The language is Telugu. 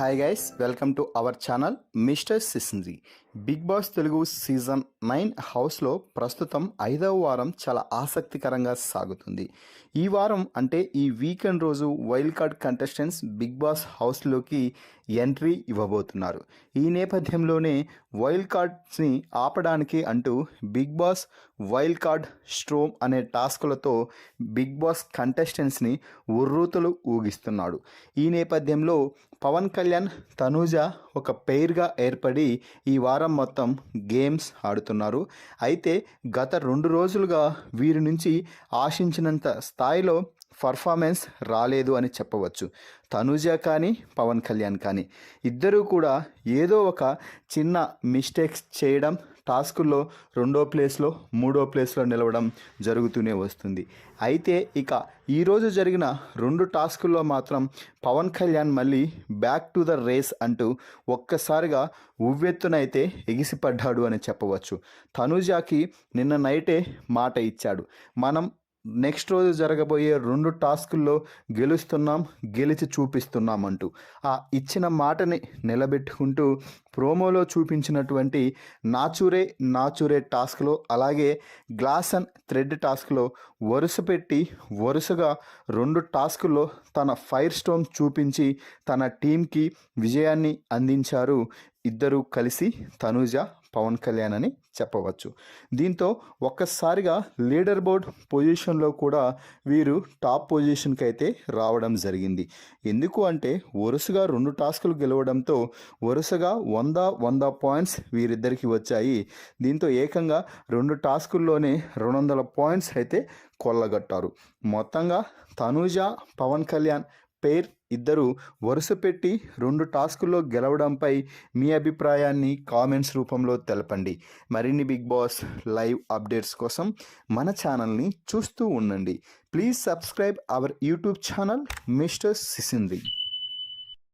Hi guys, welcome to our channel mister Sisindri. Big boss Telugu season 9 హౌస్లో ప్రస్తుతం 5వ వారం చాలా ఆసక్తికరంగా సాగుతుంది. ఈ వారం అంటే ఈ వీకెండ్ రోజు wild card contestants big boss హౌస్లోకి ఎంట్రీ ఇవ్వబోతున్నారు. ఈ నేపథ్యంలోనే వైల్డ్ కార్డ్స్ని ఆపడానికి అంటూ big boss wild card storm అనే టాస్కులతో బిగ్ బాస్ కంటెస్టెంట్స్ని ఉర్రూతలు ఊగిస్తున్నాడు. ఈ నేపథ్యంలో పవన్ కళ్యాణ్, తనూజ ఒక పెయిర్గా ఏర్పడి ఈ వారం మొత్తం గేమ్స్ ఆడుతున్నారు. అయితే గత 2 రోజులుగా వీరి నుంచి ఆశించినంత స్థాయిలో పర్ఫార్మెన్స్ రాలేదు అని చెప్పవచ్చు. తనూజ కానీ పవన్ కళ్యాణ్ కానీ ఇద్దరూ కూడా ఏదో ఒక చిన్న మిస్టేక్స్ చేయడం, టాస్కుల్లో 2వ ప్లేస్లో 3వ ప్లేస్లో నిలవడం జరుగుతూనే వస్తుంది. అయితే ఇక ఈరోజు జరిగిన 2 టాస్కుల్లో మాత్రం పవన్ కళ్యాణ్ మళ్ళీ బ్యాక్ టు ద రేస్ అంటూ ఒక్కసారిగా ఉవ్వెత్తునైతే ఎగిసిపడ్డాడు అని చెప్పవచ్చు. తనూజాకి నిన్న నైటే మాట ఇచ్చాడు, మనం నెక్స్ట్ రోజు జరగబోయే 2 టాస్కుల్లో గెలుస్తున్నాం, గెలిచి చూపిస్తున్నాం అంటూ. ఆ ఇచ్చిన మాటని నిలబెట్టుకుంటూ ప్రోమోలో చూపించినటువంటి నాచూరే టాస్క్లో, అలాగే గ్లాస్ అండ్ థ్రెడ్ టాస్క్లో వరుసగా 2 టాస్కుల్లో తన ఫైర్ స్టోన్ చూపించి తన టీంకి విజయాన్ని అందించారు ఇద్దరు కలిసి, తనూజ పవన్ కళ్యాణ్ అని చెప్పవచ్చు. దీంతో ఒక్కసారిగా లీడర్ బోర్డ్ పొజిషన్లో కూడా వీరు టాప్ పొజిషన్కి అయితే రావడం జరిగింది. ఎందుకు అంటే వరుసగా 2 టాస్కులు గెలవడంతో వరుసగా 100 పాయింట్స్ వీరిద్దరికి వచ్చాయి. దీంతో ఏకంగా 2 టాస్కుల్లోనే 200 పాయింట్స్ అయితే కొల్లగట్టారు. మొత్తంగా తనూజ పవన్ కళ్యాణ్ పెయిర్ ఇద్దరు వరుస పెట్టి 2 టాస్కుల్లో గెలవడంపై మీ అభిప్రాయాన్ని కామెంట్స్ రూపంలో తెలపండి. మరిన్ని బిగ్ బాస్ లైవ్ అప్డేట్స్ కోసం మన ఛానల్ని చూస్తూ ఉండండి. Please subscribe our YouTube channel mister సిసింద్రి.